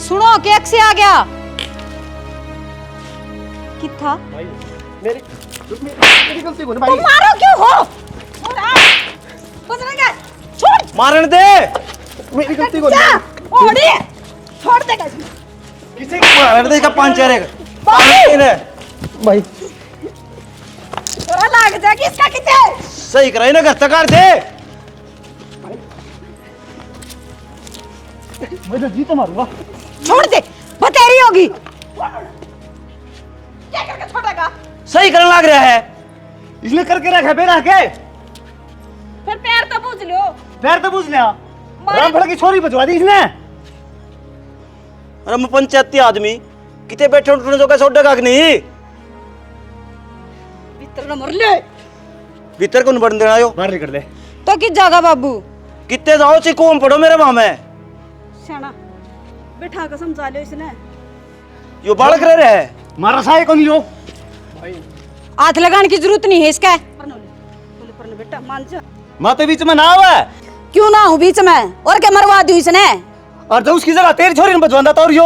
सुनो केक से आ गया किथा भाई मेरी गलती को ना भाई। तुम मारो क्यों हो? कुछ नहीं क्या? छोड़ मारने दे। मेरी गलती को जा ओड़ी छोड़ दे कैसे किसे मारने दे इसका पंचर है भाई। थोड़ा लाग जा कि इसका किथे सही कराई ना घर तक कर दे। मैं तो जीत मारूंगा। छोड़ दे बतेरी होगी क्या करके छोड़ेगा? सही करने लग रहा है इसलिए करके रखा बेरा के। फिर पैर तो पूछ लो। पैर तो पूछ लिया। राम भड़ की छोरी बचवा दी इसने। अरे मैं पंचायती आदमी कितने बैठे उठने जो कैसे उड़ेगा कि नहीं। भीतर न मर ले भीतर को बढ़ने देना यो बाहर निकल ले। तो किस जगह बाबू कितने जाओ चिकोम पढ़ो मेरे वहां में। शाना बैठा के समझा लो इसने। यो बालक रह रहा है मारा साहे को नहीं यो। हाथ लगाने की जरूरत नहीं है इसका। बेटा मान जा माँ तो बीच में ना हुआ क्यों ना हूँ बीच में और क्या मरवा दी इसने। और जो उसकी जगह तेरी छोरी ने बचवाना था और यो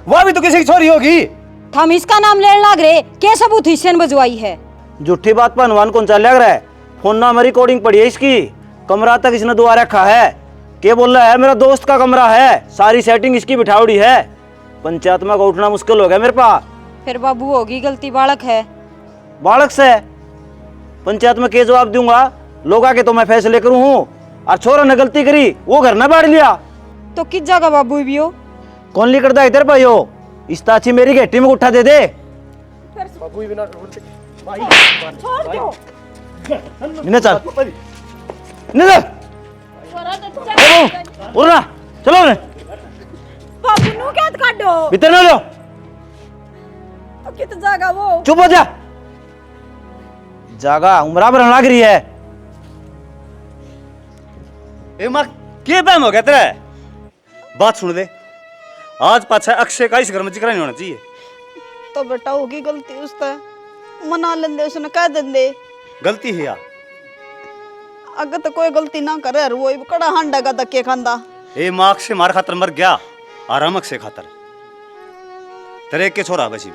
वह भी तो किसी की छोरी होगी। हम इसका नाम लेने लग रहे के सबूत हिस्से ने बजवाई है। झूठी बात पर अनुमान कौन सा लग रहा है। फोन ना हमारी रिकॉर्डिंग पड़ी है इसकी। कमरा तक इसने दुआ रखा है। के बोल रहा है मेरा दोस्त का कमरा है। सारी सेटिंग इसकी बिठावड़ी है। पंचायत में उठना मुश्किल हो गया मेरे पास। फिर बाबू होगी गलती बालक है। बालक से पंचायत में के जवाब दूंगा। लोग आके तो मैं फैसले करूं हूँ। और छोरा ने गलती करी वो घर न बाढ़ लिया तो किस जगह बाबू भी हो? कौन ली करता इधर भाई हो। इस ताची मेरी घेटी में उठा दे दे। छोड़ दो इन्हें चल इन्हें उड़ना चलो ने बाबू नु क्या काटो भीतर ना लो। तो कित जगह वो चुप हो जा। जागा उमरा पर लग रही है। ए मां के बहम हो गया तेरा। बात सुन ले आज पाछा अक्षय का इस घर में जिक्र नहीं होना चाहिए। तो बेटा होगी गलती उससे मना लेंदे उसने कह देंदे गलती है यार। अगर तो कोई गलती ना करे वो कड़ा हांडा का धक्के खांदा। ए मां अक्षय मार खातर मर गया और हम अक्षय खातर तेरे के छोरा बसी।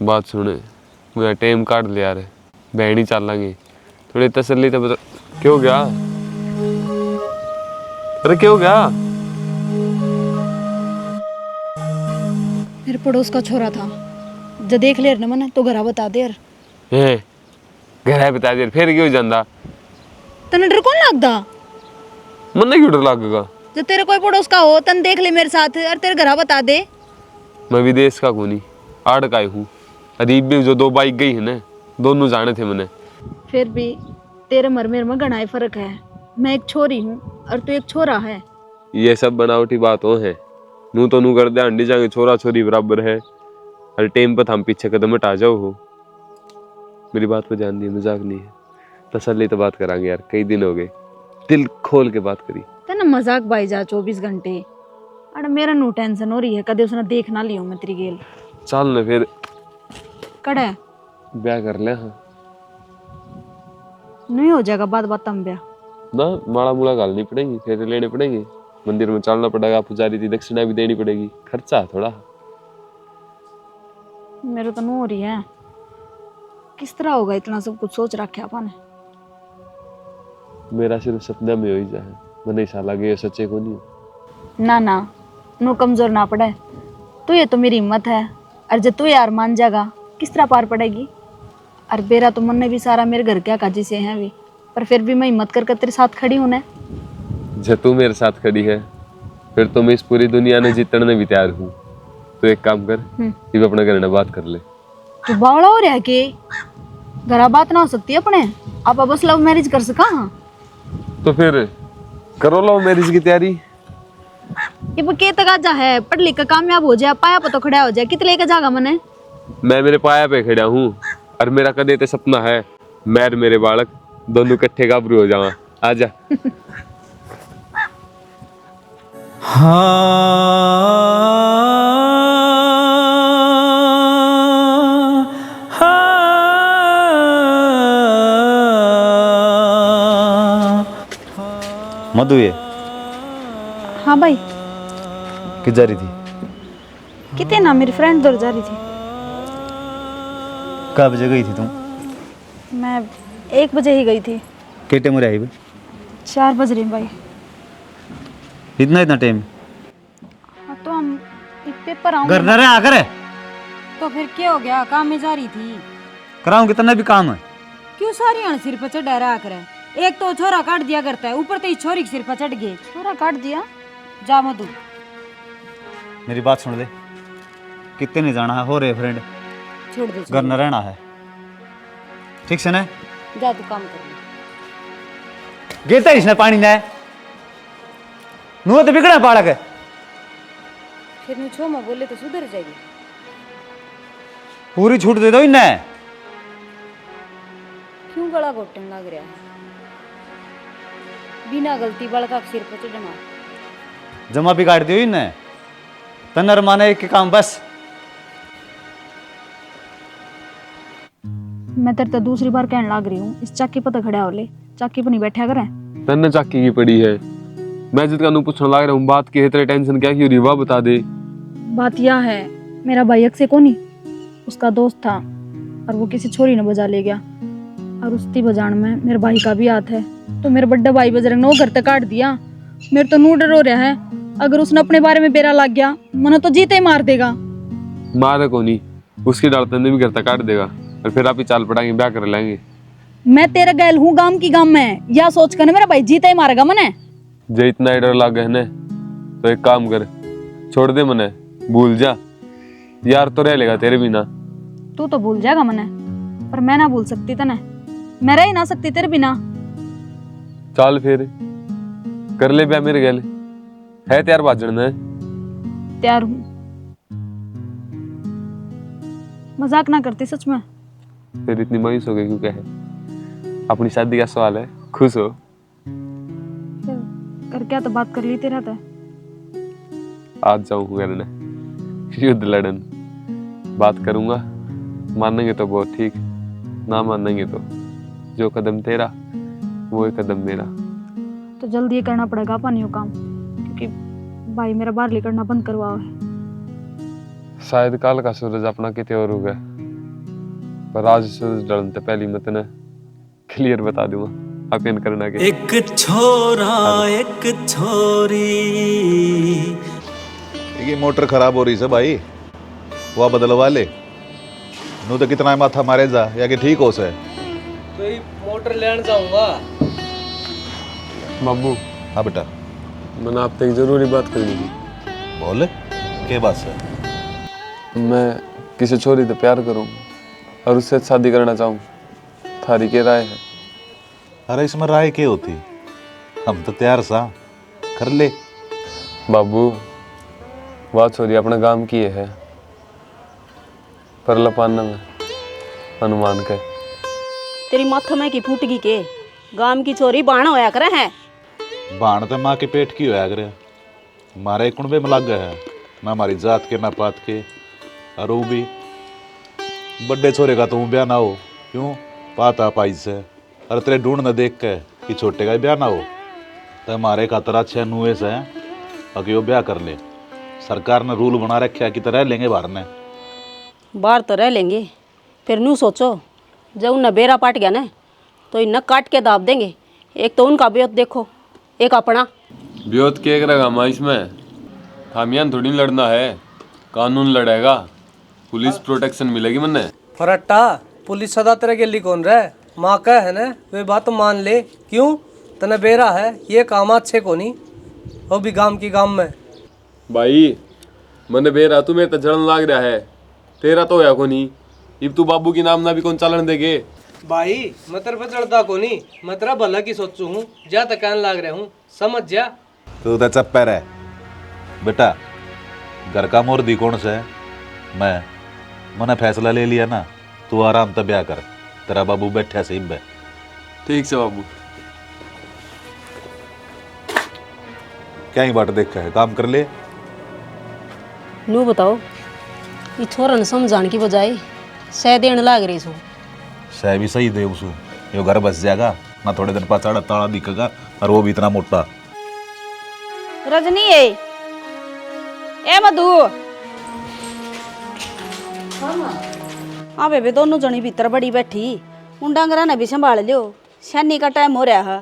बात सुने मेरा टाइम काट लिया रे बहनी चल लेंगे थोड़ी तसल्ली तो बता। क्यों गया अरे क्यों गया? मेरे पड़ोस का छोरा था जब देख ले मन तो घरा बता दे घर बता दे फिर क्यों जांदा तने डर कौन लगदा? मन क्यों डर लगेगा जब तेरे कोई पड़ोस का हो तन देख ले मेरे साथ और तेरे घरा बता दे। मैं विदेश का कोनी आड़ का हूँ। अदीब भी जो दो बाइक गई है ना दोनों जाने थे मैंने। फिर भी तेरे मर मेरे में घना फर्क है। मैं एक छोरी हूँ और तू एक छोरा है। ये सब बनावटी बातों है। नू तो नू कर दे अंडी जाएंगे छोरा छोरी बराबर है। हर टाइम पर हम पीछे कदम हटा जाओ हो। मेरी बात पे ध्यान दिए मजाक नहीं है। तसल्ली तो बात करांगे यार कई दिन हो गए दिल खोल के बात करी। तेना मजाक भाई जा 24 घंटे अरे मेरा नो टेंशन हो रही है कदे उसने देख ना लियो मैं तेरी गेल। चल ना फिर कड़े ब्याह कर ले। हाँ नहीं हो जाएगा बात बात तम ब्याह ना माड़ा मुड़ा गालनी पड़ेगी फेरे लेने पड़ेंगे मंदिर में चलना पड़ेगा पुजारी थी दक्षिणा भी देनी पड़ेगी खर्चा थोड़ा। मेरे तो नो हो रही है किस तरह होगा इतना सब कुछ सोच रखा अपन। मेरा सिर्फ सपना में हो ही जाए मैंने ऐसा लगे सच्चे को नहीं। ना ना नो कमजोर ना पड़े तू ये तो मेरी हिम्मत है और जब तू यार मान जाएगा किस तरह पार पड़ेगी। और बेरा तो मन ने भी सारा मेरे घर क्या काजी से है भी पर फिर भी मैं हिम्मत कर तेरे साथ खड़ी हूं ना। जब तू मेरे साथ खड़ी है फिर तो मैं इस पूरी दुनिया ने जीतने भी तैयार हूँ। तो एक काम कर ये अपने घर में बात कर ले। तू बावड़ा हो रहा के घर बात ना हो सकती है अपने आप बस लव मैरिज कर सका। तो फिर करो लव मैरिज की तैयारी। ये के तक जा है पढ़ लिख कर कामयाब हो जाए पाया पर तो खड़ा हो जाए कितने लेके जाएगा मने। मैं मेरे पाया पे खड़ा हूँ और मेरा कदे ते सपना है मैं और मेरे बालक दोनों इकट्ठे गाभरू हो जावा। आजा मधु ये हाँ भाई, किस जा रही थी? कितने ना मेरी फ्रेंड उधर जा रही थी। कब बजे गई थी तुम? मैं 1 बजे ही गई थी। कितने में आई भाई? 4 बज रही भाई। इतना इतना टाइम? हाँ तो हम पेपर आऊँ घर न रहे आकर है तो फिर क्या हो गया, काम में जा रही थी। कराऊं कितना भी काम है। क्यों सारी अण सिर पर चढ़ा रहा करे? एक तो छोरा काट दिया करता है, ऊपर तो इस छोरी के सिर पर चढ़ गए। छोरा काट दिया। जा मधु। मेरी बात सुन ले, कितने नहीं जाना है हो रे फ्रेंड, छोड़ दे, घर न रहना है, ठीक से ना? जा तू काम कर। गिरता इसने पानी ने मुंह तो बिगड़ा बालक है। फिर नु छो में बोले तो सुधर जाएगी। पूरी छूट दे दो इन्हें। क्यों गला घोटने लग रहा है? बिना गलती बड़का के सिर पर चढ़ना। जमा भी काट दियो इन्हें, तनर माने के काम बस। मैं तेरे तो दूसरी बार कहने लग रही हूँ, इस चाकी पर तो खड़ा हो ले, चाकी पर नहीं बैठा करे। तन्ने चाकी की पड़ी है। मैं जित का नू पूछने लग रहा हूँ बात की है, तेरे टेंशन क्या की रिवा बता दे। बात यह है, मेरा भाई अक्से को नहीं, उसका दोस्त था और वो किसी छोरी ने बजा ले गया, और उसकी बजान में मेरे भाई का भी हाथ है। तो मेरे बड्डा भाई बजरंग ने वो घर तक काट दिया। मेरे तो नू डर हो रहा है, अगर उसने अपने बारे में बेरा लग गया मने तो जीते ही मार देगा। मारे को नहीं, उसकी डाल तन्ने भी घर तक काट देगा और फिर आप ही चाल पड़ाएंगे, ब्याह कर लेंगे। मैं तेरा गैल हूँ गांव की गांव में, या सोच कर मेरा भाई जीते ही मारेगा मने। जो इतना ही डर लग गया है ना, तो एक काम कर, छोड़ दे मने, भूल जा। यार तो रह लेगा तेरे बिना। तू तो भूल जाएगा मने, पर मैं ना भूल सकती तने, मैं रह ही ना सकती तेरे बिना। चाल फिर कर ले ब्याह मेरे गैल, है तैयार बाजन है? तैयार हूँ। मजाक ना करती सच में। फिर इतनी मायूस हो गई क्यों? क्या है? अपनी शादी का सवाल है, खुश हो। कर क्या तो बात कर ली तेरा था। आज जाऊँ करने युद्ध लड़न, बात करूंगा, मानेंगे तो बहुत ठीक, ना मानेंगे तो जो कदम तेरा वो एक कदम मेरा। तो जल्दी ये करना पड़ेगा अपन यो काम, क्योंकि भाई मेरा बाहर निकलना बंद करवाओ है। शायद काल का सूरज अपना कितने और होगा, पर आज सूरज ढलने से पहली मैं तेने क्लियर बता दूंगा आप इन करना के। एक छोरा एक छोरी। ये मोटर खराब हो रही है भाई, वो बदलवा ले। नू तो कितना माथा मारे जा या कि ठीक हो से। तो ये मोटर लेने जाऊंगा। बाबू। हाँ बेटा। मैंने आपसे एक जरूरी बात करनी थी। बोले क्या बात है? मैं किसी छोरी से प्यार करूं और उससे शादी करना चाहूं, थारी क्या राय है? अरे इसमें राय क्या होती, हम तो तैयार सा, कर ले। बाबू बात छोरी अपने गांव की है, पर लपाना में हनुमान के। तेरी माथा में की फूट गई के? गांव की छोरी बाण होया करे है। बाण तो माँ के पेट की होया करे, मारे कुंबे में लग गया है, ना हमारी जात के ना पात के। और वो भी बड्डे छोरे का तो ब्याह ना हो, क्यों पाता पाई से। अरे तेरे ढूंढ न देख के कि छोटे का ब्याह ना हो, तो हमारे खातर अच्छे नुए से अगर वो ब्याह कर ले। सरकार ने रूल बना रखा कि तरह लेंगे बाहर ने। बाहर तो रह लेंगे, फिर नू सोचो जब उन्हें बेरा पाट गया ना तो इन्हें काट के दाब देंगे। एक तो उनका ब्योत देखो, एक अपना ब्योत के करेगा माँ इसमें? खामियान थोड़ी लड़ना है, कानून लड़ेगा, पुलिस प्रोटेक्शन मिलेगी मन्ने। फरट्टा पुलिस सदा तेरे के लिए कौन रहे? माँ का है ना, वे बात मान ले। क्यों तने बेरा है ये काम अच्छे को नहीं, वो भी गांव की गांव में। भाई मने बेरा तुम्हें तो जलन लाग रहा है, तेरा तो होया को नहीं। इब तू बाबू की नाम ना भी कौन चालन देगे? भाई मैं तेरे पे चढ़ता को नहीं, मैं तेरा भला की सोचू हूँ, जा तक कहने लाग रहा हूँ, समझ जा। तू तो चप्पर है बेटा, घर का मुर्दी कौन सा है? मैंने फैसला ले लिया ना, तू आराम से ब्याह कर, तेरा बाबू बैठा से इब। ठीक से बाबू। क्या ही बाट देखा है, काम कर ले। नू बताओ, ये छोरन समझाने की बजाय सह देने लाग रही सो। सह भी सही दे उसू, यो घर बस जाएगा ना, थोड़े दिन पास ताड़ा दिखेगा, और वो भी इतना मोटा। रजनी है ए मधु हाँ बेबे दोनों जनी भीतर बड़ी बैठी उन डांगरा ने भी संभाल लियो शनी का टाइम हो रहा है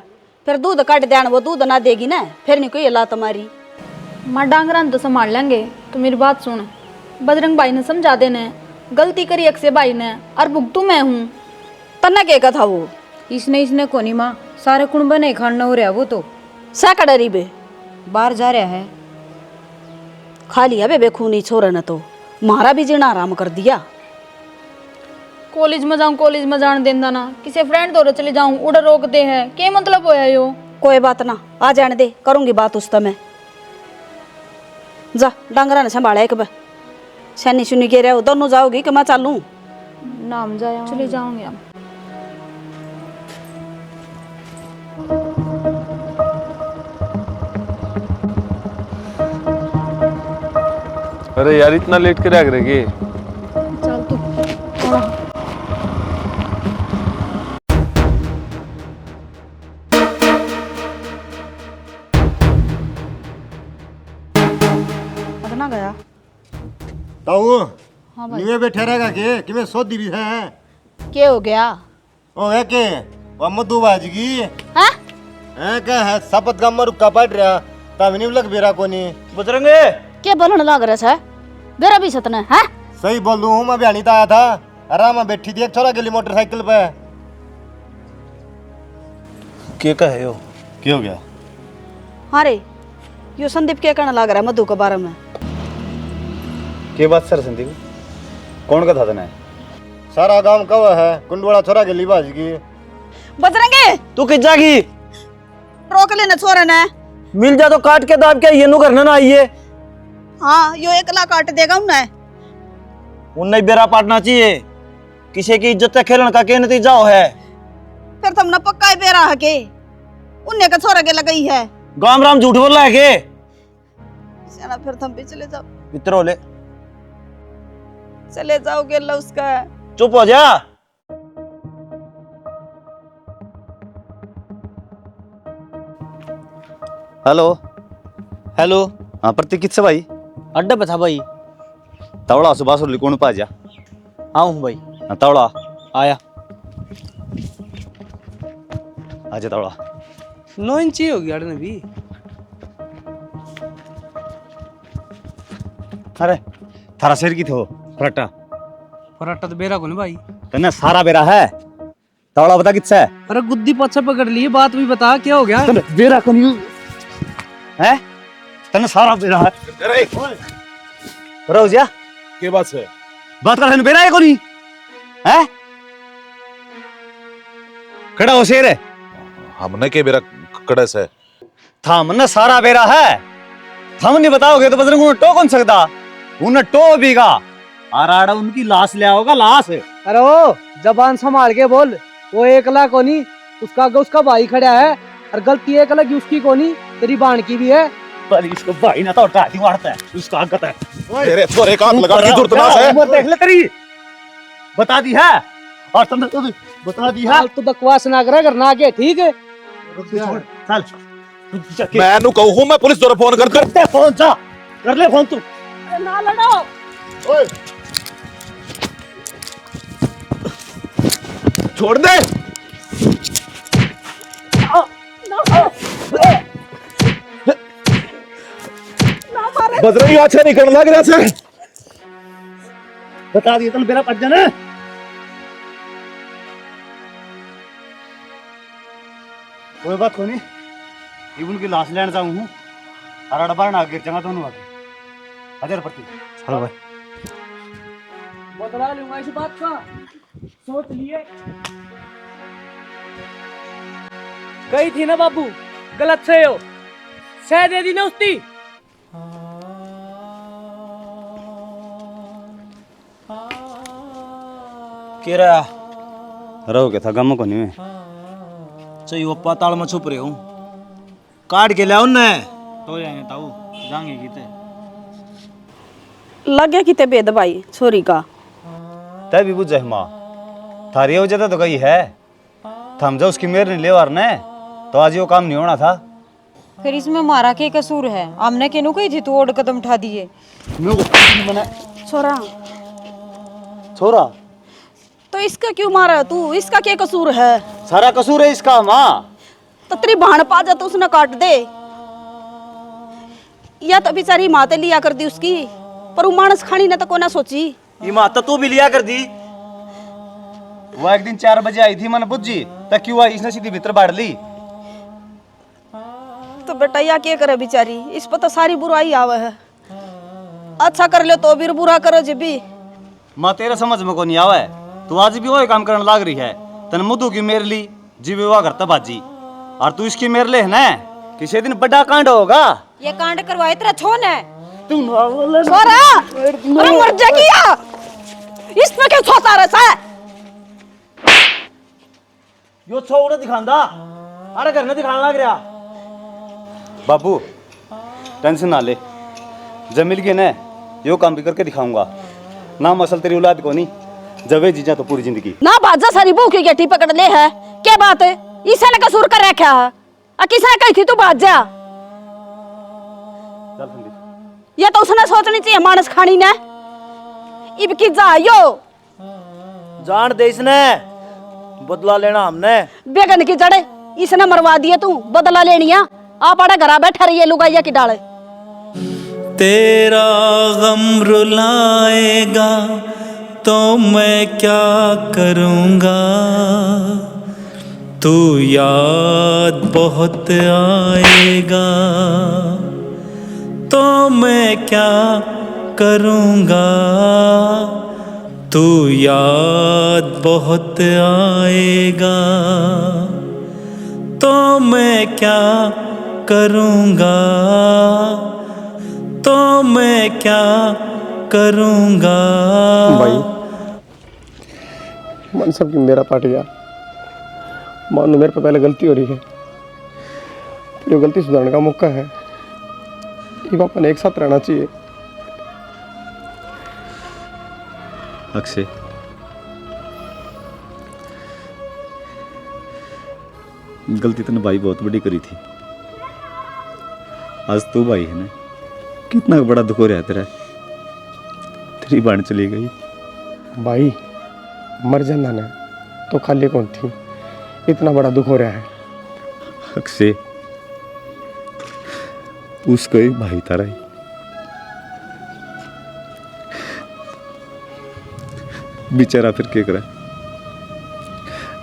फिर दूध काट देन वो दूध ना देगी ना फिर नहीं कोई लात मारी माँ डांगरा तो संभाल लेंगे। तो मेरी बात सुन, बजरंग भाई ने समझा देने गलती करी अक्षय भाई ने और भुगतू मैं हूँ। तन्ना के कथा वो इसने कोनी माँ सारे कुंभ नहीं खाना हो रहा वो तो साका डरी बे बाहर जा रहा है। खा लिया बेबे खूनी छोरा ने तो मारा भी जीना आराम कर दिया। कॉलेज में जाऊँ कॉलेज में जान देना ना किसी फ्रेंड दौरे चले जाऊँ उड़ रोकते हैं क्या मतलब होया यो। कोई बात ना आ जाने दे करूंगी बात उस समय जा डांगरा ने संभाला एक बार शनी सुनी के रहे दोनों जाओगी कि मैं चालूं नाम जाया चले जाऊंगे हम। अरे यार इतना लेट करे आग रहे चल तू ना गया ताऊ नीवे बैठे रहेगा के कि मैं सोदी भी है क्या हो गया ओ है के वो मधु बाजगी हाँ है क्या है सपत का मरु का पड़ रहा तब नहीं लग बेरा कोनी बजरंगे क्या बोलने लग रहा है बेरा भी सतना है सही बोलूं हूं मैं बयानी आया था आराम में बैठी थी एक छोरा गेली मोटरसाइकिल पे के का है यो क्या हो गया हाँ रे यो संदीप क्या कहना लग रहा है मधु के बारे में के बात सर संदीप कौन का था तने सारा गांव कवा है कुंडवाड़ा छोरा गेली बाजगी बजरंगे तू किस जागी रोक लेना छोरा ने मिल जा तो काट के दाब के ये नु करना ना आइए हाँ यो एकला काट देगा उन्हें उन्हें बेरा पाटना चाहिए किसी की इज्जत से खेलने का क्या नतीजा है फिर तुमने पक्का ही बेरा है के उन्हें का छोरा के लगाई है गाम राम झूठ बोल रहा है के चला फिर तुम भी चले जाओ इतर हो ले चले जाओगे अल्लाह उसका चुप हो जा हेलो हेलो हाँ प्रतीक किससे भाई अड्डा पे था भाई तवड़ा सुबह सुरली कौन पा जा आऊँ भाई हाँ तवड़ा आया आजा तवड़ा 9 इंची होगी अड़ ने भी अरे थारा शेर की थो फराटा पराठा तो बेरा को नहीं भाई तने सारा बेरा है तवड़ा बता किससे है अरे गुद्दी पछा पकड़ ली बात भी बता क्या हो गया तने बेरा को नहीं है तने सारा बेरा है अरे रोज या के बात से बात कर बेरा है को नहीं है खड़ा हो शेर है हमने के बेरा कड़े से था मन सारा बेरा है हम नहीं बताओगे तो बजरंग उन्हें टो कौन सकता उन्हें टो बीगा आराड़ा उनकी लाश ले आओगा लाश अरे ओ जबान संभाल के बोल वो एकला को नहीं उसका आगे उसका भाई खड़ा है और गलती एकला की उसकी को नहीं तेरी बाण की भी है पर इसको भाई ना तो टाटी मारता है उसका आगत है तेरे छोरे का हाथ लगा की जरूरत ना है उम्र देख ले तेरी बता दी है और तुमने तो बता दी है तो बकवास ना करे करना आगे ठीक है चल मैं नु कहूं मैं पुलिस द्वारा फोन कर करते फोन जा कर ले फोन तू ना लड़ो ओए छोड़ दे बजरंगी अच्छा नहीं करना लग रहा से बता दिए तुम मेरा पट जाना कोई बात कोनी इवन की लाश लेने जाऊं हूं अरे डब्बा ना गिर जाऊंगा दोनों आगे हजार पट्टी चलो भाई बदला लूंगा इस बात का सोच लिए गई थी ना बाबू गलत से हो सह दे दी ना उसकी के रहा रहो क्या था गम को नहीं में चाहिए वो पाताल में छुप रहे हूँ काट के लाओ ने तो जाएंगे ताऊ जाएंगे किते लगे किते बेद भाई छोरी का तय भी बुझ जाए माँ थारी हो जाता तो कही है थम जा उसकी मेर नहीं ले वार ने तो आज वो काम नहीं होना था फिर इसमें हमारा क्या कसूर है? हमने केनू कही थी तू और कदम उठा दिए। छोरा छोरा तो इसका क्यों मारा तू? इसका क्या कसूर है? सारा कसूर है इसका माँ। तो तेरी भाण पा जा तो उसने काट दे, या तो बेचारी माते लिया कर दी उसकी, पर वो मानस खानी ने तो कोना सोची। ये माँ तो तू भी लिया कर दी। वो एक दिन 4 बजे आई थी, मन बुझी तक क्यों आई, इसने सीधी भीतर बाढ़ ली। तो बेटा या क्या करे बेचारी, इस पर तो सारी बुराई आवे है। अच्छा कर ले तो भी बुरा करो जब भी। माँ तेरे समझ में को नहीं आवे, तू आज भी वही काम करने लाग रही है। तन मुदू की मेर ली जी विवाह करता बाजी, और तू इसकी मेर ले है ना, किसी दिन बड़ा कांड होगा। ये कांड करवाए तेरा छोन है। तू छोरा अरे मर जाएगी, इसमें क्यों छोता रहता है? यो छोड़ा दिखांदा, अरे घर में दिखाने लग रहा। बाबू टेंशन ना ले, जब मिल गए ना यो काम भी करके दिखाऊंगा ना। मसल तेरी औलाद को नहीं, जब जीजा तो पूरी जिंदगी ना बाजा सारी भूख की गेठी पकड़ ले है। क्या बात है, इसे ने कसूर कर रखा है? किसने कही थी तू बाज जा? चल संदीप, ये तो उसने सोचनी चाहिए मानस खानी ने। इब की जायो जान दे इसने, बदला लेना हमने। बेगन की जड़े इसने मरवा दिए, तू बदला लेनिया। आप आड़े घरा बैठा रही है लुगाइया की डाले। तेरा गम रुलाएगा तो मैं क्या करूँगा, तू याद बहुत आएगा तो मैं क्या करूँगा, तू याद बहुत आएगा तो मैं क्या करूँगा, तो मैं क्या करूँगा। भाई मन सब की मेरा पार्ट गया, मानो मेरे पे पहले गलती हो रही है, जो गलती सुधारने का मौका है। ये अपन एक साथ रहना चाहिए। अक्षय गलती तो भाई बहुत बड़ी करी थी, आज तू भाई है ना, कितना बड़ा दुख हो रहा है तेरा, तेरी बाण चली गई। भाई मर जाना ना तो खाली कौन थी, इतना बड़ा दुख हो रहा है। अक्षय उसको एक भाई तारा ही, बेचारा फिर क्या करे,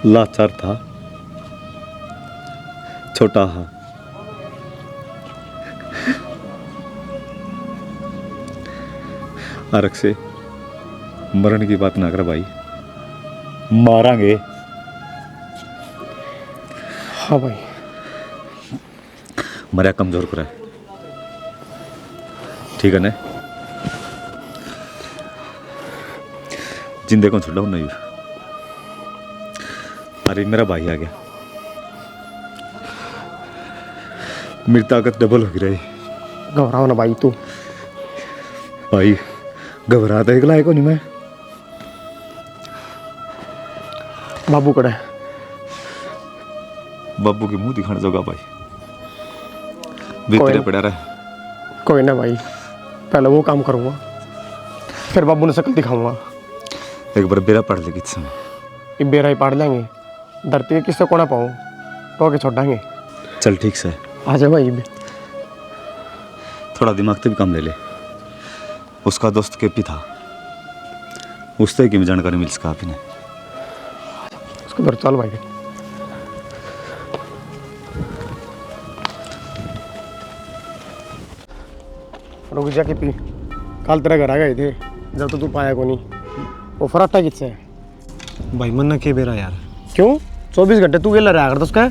लाचार था, छोटा हा। अरक से मरण की बात ना कर भाई, मारांगे। हाँ भाई मरिया कमजोर करा, ठीक है ना, जिंदे को छोड़ा नहीं। अरे मेरा भाई आ गया, मेरी ताकत डबल हो गई। घबराओ ना भाई, तू भाई घबराता एक लायक नहीं मैं। बाबू कड़ा है, बाबू के मुंह दिखाने जोगा भाई, भीतरे पड़ा रहा। कोई ना भाई, पहले वो काम करूँगा, फिर बाबू ने शक्ल दिखाऊंगा। एक बार बेरा पढ़ लेगी समय, ये बेरा ही पाड़ लेंगे, धरती के किससे कोना पाऊँ तो आगे छोड़ांगे। चल ठीक से आ जा भाई। थोड़ा दिमाग से भी काम ले ले। उसका दोस्त के भी था, उससे की जानकारी मिल सका आपने। उसको घर चल भाई। रुक जा के पी, कल तेरा घर आ गए थे जब तो तू पाया को नहीं। वो फराटा किससे है भाई? मन के बेरा यार। क्यों 24 घंटे तू गेल रहा करता उसका?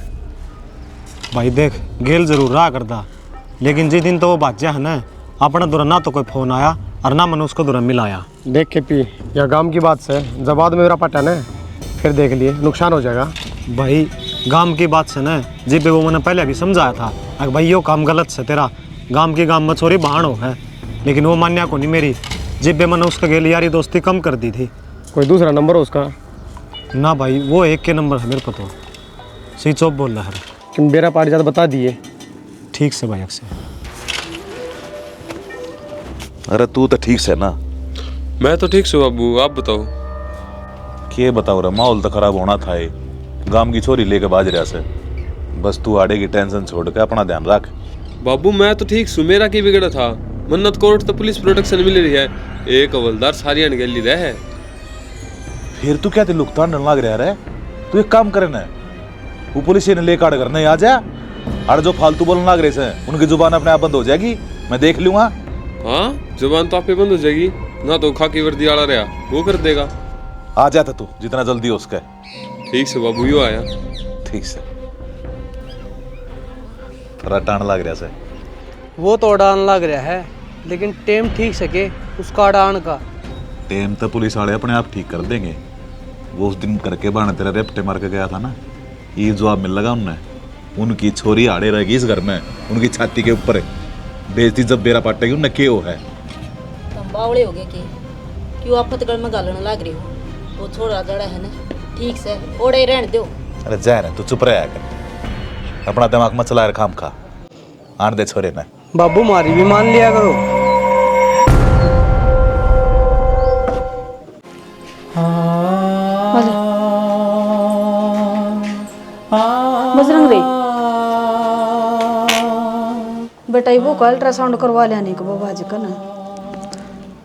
भाई देख गेल जरूर रहा करता, लेकिन जिस दिन तो वो बात है ना, अपना दूरा ना तो कोई फोन आया और ना मैंने उसको दूरा मिलाया। देख के पी, या गांव की बात से जब बाद में मेरा पटा ना फिर देख लिए नुकसान हो जाएगा। भाई गांव की बात से ना, जिब वो मैंने पहले भी समझाया था अगर भाई यो काम गलत से तेरा गांव की गांव में छोरी बहान हो है, लेकिन वो मान्या को नहीं मेरी। जिब मैंने उसके गेल यारी दोस्ती कम कर दी थी। कोई दूसरा नंबर हो उसका? ना भाई वो एक के नंबर है मेरे को, तो स्विच ऑफ बोल रहा है। कि मेरा पार्ट ज़्यादा बता दिए। ठीक ठीक से भाई अक्षय। अरे तू तो ठीक से ना? मैं तो ठीक से बाबू, आप बताओ। के बताओ रे, माहौल तो खराब होना था। ये गांव की छोरी लेके बाज रहा से। बस तू आड़े की टेंशन छोड़ के अपना ध्यान रख। बाबू मैं तो ठीक हूँ, मेरा की बिगड़ा था। मन्नत कोर्ट तो पुलिस प्रोटेक्शन मिल रही है, एक हवलदार सारी अनगैली रहे। फिर तू क्या लुकतान डर लग रहा है? तू एक काम करे ना, वो पुलिस ने लेकर आड़ करने आ जा। और जो फालतू बोलने लग रहे हैं उनकी जुबान अपने आप बंद हो जाएगी, मैं देख लूंगा। हाँ जुबान तो आप पे बंद हो जाएगी ना, तो खाकी वर्दी वाला रहा वो कर देगा। आ जाता तू जितना जल्दी हो उसका। ठीक से बाबू, यो आया। ठीक से। टाण लग रहा से। वो तो अड़ान लग रहा है, लेकिन टेम ठीक सके उसका अड़ान का। टेम तो पुलिस वाले अपने आप ठीक कर देंगे। वो उस दिन करके बहाने तेरा रेपटे मार के गया था ना, ये जवाब मिल लगा उनने। उनकी छोरी आड़े रहेगी इस घर में, उनकी छाती के ऊपर बेइज्जती जब बेरा पाटेगी उनने के हो है। तुम बावड़े हो गए कि क्यों आफतगढ़ में गालने लग रही हो? वो छोड़ा जड़ा है ना, ठीक से ओड़े रहने दो। अरे जा रहे तू चुप रहा कर, अपना दिमाग मत चला खाम खा। आन दे छोरे ने। बाबू मारी भी मान लिया करो। बजरंग रे बेटा, वो का अल्ट्रासाउंड करवा लेने को बाबा जी का ना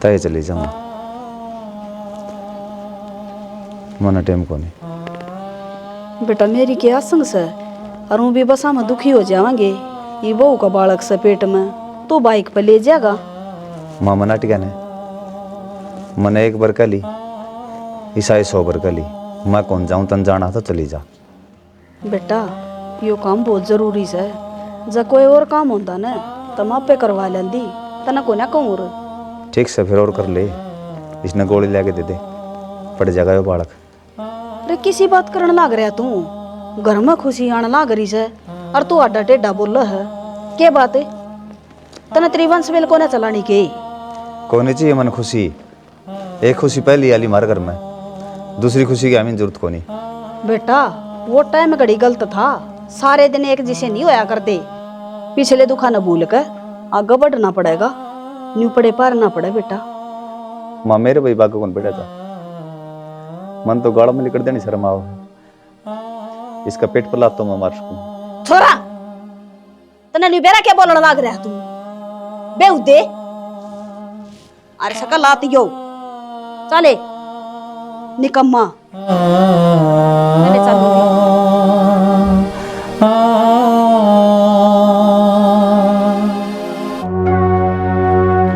तय चली जाऊँ मना टेम को नहीं। बेटा मेरी क्या संग से और भी बसा में दुखी हो जावांगे। ये बहू का बालक से पेट में तो बाइक पे ले जाएगा। माँ मना टिका ने मैंने एक बार कली ईसाई 100 बार कली। मैं कौन जाऊँ तन जाना तो चली जा। बेटा यो काम बहुत जरूरी है। जब कोई और काम होता ना तो मैं पे करवा लेंदी, तना को ना कहूँ। ठीक से फिर और कर ले, इसने गोली लेके दे दे, पड़ जाएगा यो बालक। अरे किसी बात करने लाग रहा तू? घर में खुशी आने लाग रही है और तू आडा टेढ़ा बोल रहा है। क्या बात है? तना त्रिवंश वेल को ना चलानी के कोने चाहिए मन खुशी। एक खुशी पहली आली मार घर में, दूसरी खुशी की हमें जरूरत को नहीं। बेटा वो टाइम घड़ी गलत था, सारे दिन एक जिसे नहीं होया करते। पिछले दुखा न भूल कर आगे बढ़ना पड़ेगा, न्यू पड़े पार ना पड़े। बेटा माँ मेरे भाई बाग कौन बैठा था? मन तो गाड़ा में लिकड़ देनी शर्म आओ। इसका पेट पर लात तो मैं मार सकूं। छोरा तना न्यू बेरा क्या बोलने लग रहा तू? बेउदे अरे सकल लात यो चले निकम्मा। चले चल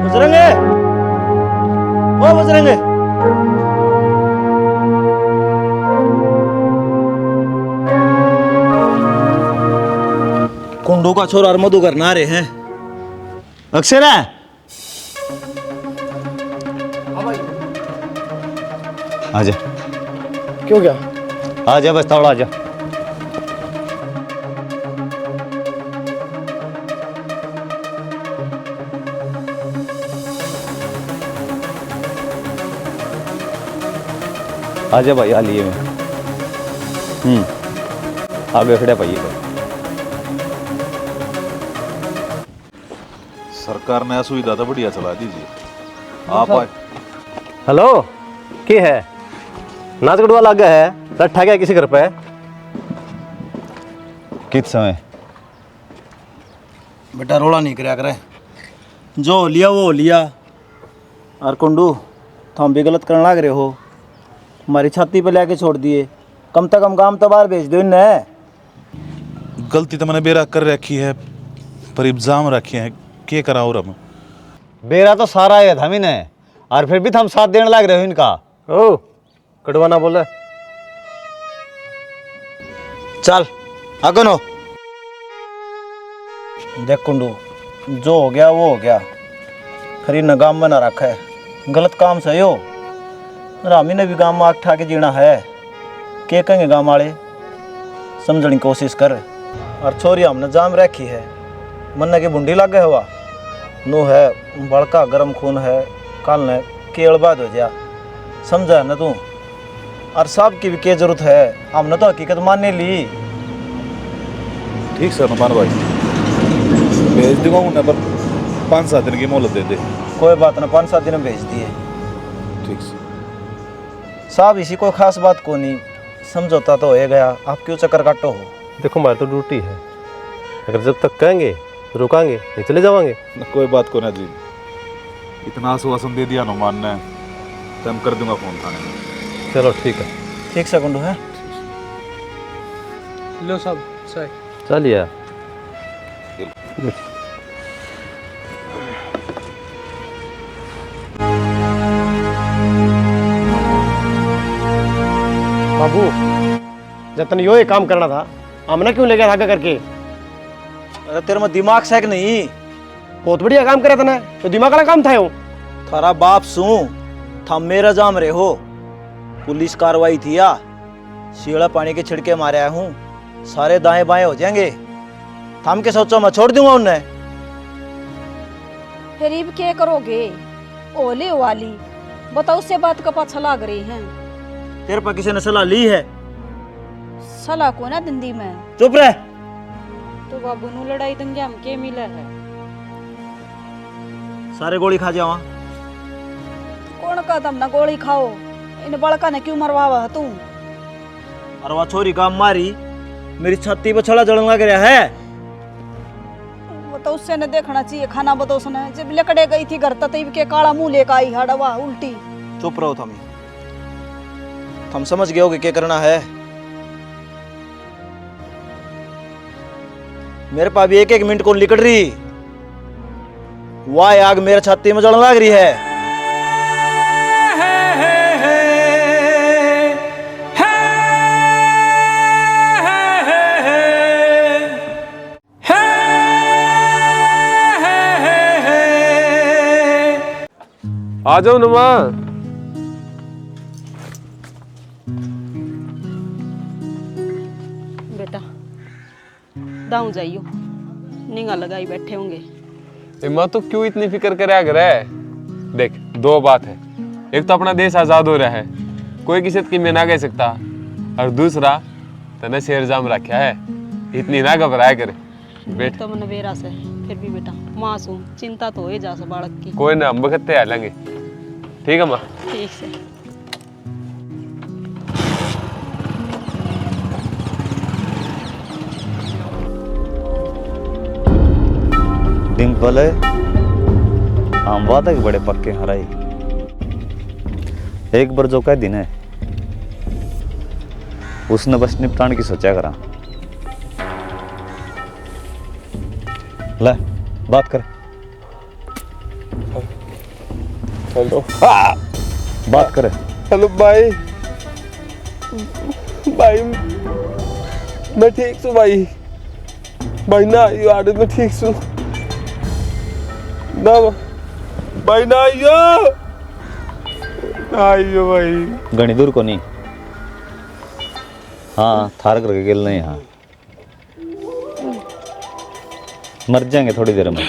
बजरंगे, ओ बजरंगे, कुंडू का छोरा और मधु करना रहे हैं। अक्षर है आजा। क्यों क्या? आजा बस थोड़ा आजा। आजा भाई, आ लिए मैं। आगे खड़े पाइए। सरकार ने सुविधा तो बढ़िया चला दीजिए आप। हेलो की है? नाच गड़वा लग है, लट्ठा गया किसी घर पे? कित समय? बेटा रोड़ा नहीं कराया करे, जो हो लिया वो हो लिया। और कुंडू तुम भी गलत करने लग रहे हो, हमारी छाती पे लेके छोड़ दिए। कम से कम गांव तो बाहर भेज दो इन्हें। गलती तो मैंने बेरा कर रखी है, पर इल्जाम रखे हैं, क्या करा और हम? बेरा तो सारा है था ने, और फिर भी हम साथ देने लग रहे हो इनका। ओ कड़वा ना बोले। चल आगे नो। देख कुंडू, जो हो गया वो हो गया, फिर इन गांव में ना रखा है। गलत काम से हो, रामी ने भी गांव में आग ठा के जीना है। के कहेंगे गांव वाले? समझने की कोशिश कर। और छोरी हमने जाम रखी है, मन्ने की बुंडी लग गया हुआ नो है, बड़का गर्म खून है, कल ने केड़ बाद हो जा। समझा है ना तू? और साहब की भी क्या जरूरत है, हमने तो हकीकत मानने ली। ठीक सर नुमान भाई। भेज दूंगा उन्हें, पर 5-7 दिन की मोहलत दे दे। कोई बात ना, 5-7 दिन में भेज दिए। ठीक से साहब, इसी कोई खास बात को नहीं, समझौता तो हो गया, आप क्यों चक्कर काटो हो? देखो हमारी तो ड्यूटी है, अगर जब तक कहेंगे तो रुकांगे, नहीं चले जावांगे। कोई बात को ना जी, इतना आश्वासन दे दिया हनुमान ने, तो हम कर दूंगा फोन थाने में। चलो ठीक है। ठीक से गुंडू है। लो सब चाय। चलिए। बाबू, जब तन यो काम करना था, हमने क्यों ले गया आगे करके? अरे तेरे में दिमाग से नहीं? बहुत बढ़िया काम करा तने, तो दिमाग वाला काम था यो। थारा बाप सू था मेरा जाम रहे हो। पुलिस कार्रवाई थी या शीला पानी के छिड़के मारे हूँ, सारे दाएं बाएं हो जाएंगे। थम के सोचो मैं छोड़ दूंगा उन्हें? फिर अब क्या करोगे? ओले वाली बताओ, से बात का पाछा लाग रही हैं। तेरे पर किसी ने सलाह ली है? सलाह को ना दिंदी में। चुप रह। तो बाबू नु लड़ाई दंगे हम के मिला है? सारे गोली खा जावा। कौन का तुम ना गोली खाओ, इन बड़का ने क्यों मरवावा तू? और वह छोरी काम मारी, मेरी छाती पे छड़ा जलन लग रहा है। वो तो उससे ने देखना चाहिए, खाना बताओ उसने। जब लकड़े गई थी घर तब के काला मुंह लेकर आई हड़वा उल्टी। चुप रहो थम समझ गए हो कि क्या करना है। मेरे पास भी एक मिनट को निकल रही, वाह आग मेरे छाती में जलन लग रही है। आ जाओ ना माँ। बेटा दाऊ जाइयो, निगाह लगाई बैठे होंगे। माँ तो क्यों इतनी फिक्र करे कर है? देख, दो बात है, एक तो अपना देश आजाद हो रहा है, कोई किसी की में ना कह सकता, और दूसरा तने शेर जाम रखा है, इतनी ना घबराया करे। बेट तो मन बेरा से फिर भी बेटा मासूम, चिंता तो हो जा बालक की। कोई ना, हम बखते आ लेंगे। ठीक है माँ। ठीक से। डिम्पल है, हम वादा के बड़े पक्के हराई। एक बार जो का दिन है, उसने बस निपटान की सोचा करा। ले बात कर। हेलो। बात करे। हेलो भाई। भाई मैं ठीक हूँ भाई। भाई ना यार, मैं ठीक हूँ ना भाई। ना आइयो भाई। घनी दूर को नहीं। हाँ, थार करके गेल नहीं। हाँ, मर जाएंगे थोड़ी देर में।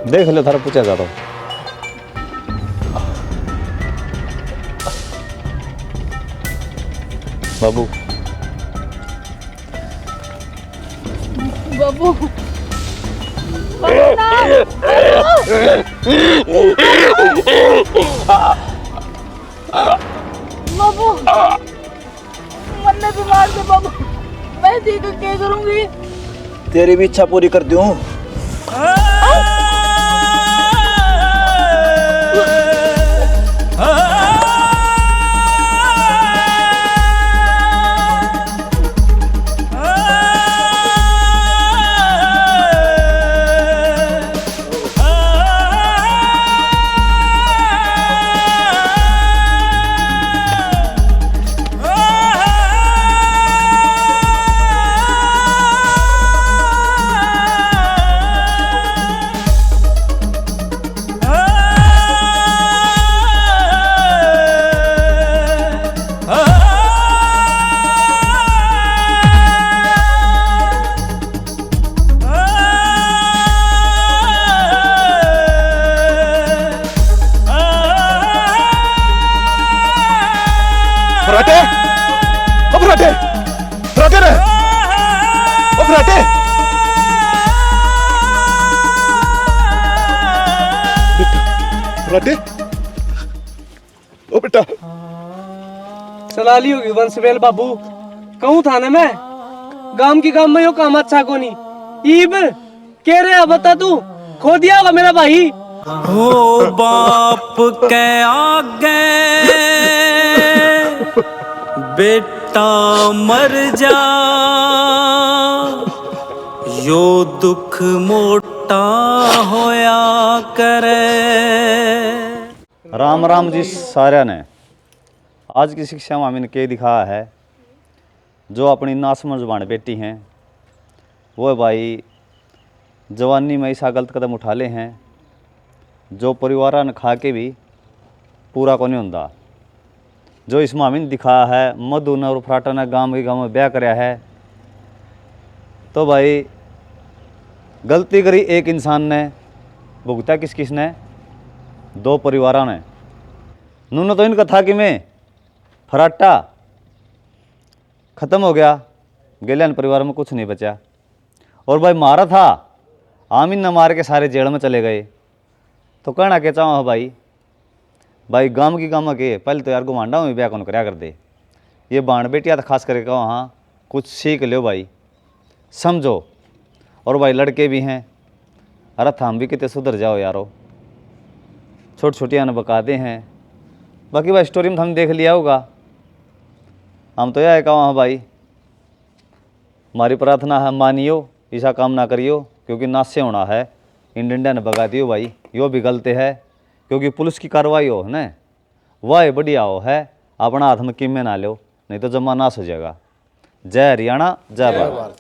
देख लो, थारा पूछा जाता हूँ। बाबू बाबू बाबू मरने भी मार दे बाबू, मैं ठीक क्या करूंगी? तेरी भी इच्छा पूरी कर दूं। फराटे फराटे ओ बेटा चला ली होगी वंशवेल बाबू। कहूँ था ना मैं गांव की काम में यो काम अच्छा को नहीं। ईब कह रहे बता तू खो दिया होगा मेरा भाई। हो बाप के आगे बेटा मर जा, यो दुख मोटा होया करे। राम राम जी सारे ने। आज की शिक्षा में हमने के दिखाया है, जो अपनी नासमझ जुबान बेटी हैं वो भाई जवानी में ऐसा गलत कदम उठा ले हैं जो परिवार ने खा के भी पूरा को नहीं होता। जो इस मामी ने दिखाया है, मधु ने और फराटा ने गांव के गांव में ब्याह कराया है, तो भाई गलती करी एक इंसान ने, भुगता किस किस ने? दो परिवार ने। नूने तो इनका था कि मैं फराटा ख़त्म हो गया, गेलियन परिवार में कुछ नहीं बचा। और भाई मारा था आमीन न मार के सारे जेल में चले गए। तो कहना क्या चाहो भाई गांव की गाँव के पहले तो यार गुमांडा में ब्याह कौन कराया कर दे। ये बाण बेटिया तो खास करके कहो, हाँ कुछ सीख लो भाई, समझो। और भाई लड़के भी हैं, अरे थाम भी कितने सुधर जाओ यारो, छोटी छोटियाँ ने बकाते हैं। बाकी भाई स्टोरी में हमने देख लिया होगा। हम तो यह कहो, हाँ भाई हमारी प्रार्थना है मानियो, ऐसा काम ना करियो, क्योंकि नाश से होना है। इंडिया ने भगा दियो भाई, यो भी गलत है, क्योंकि पुलिस की कार्रवाई हो ना वह बढ़िया हो है। अपना हाथ में किम में ना लो, नहीं तो जमा नाश हो जाएगा। जय हरियाणा, जय भारत।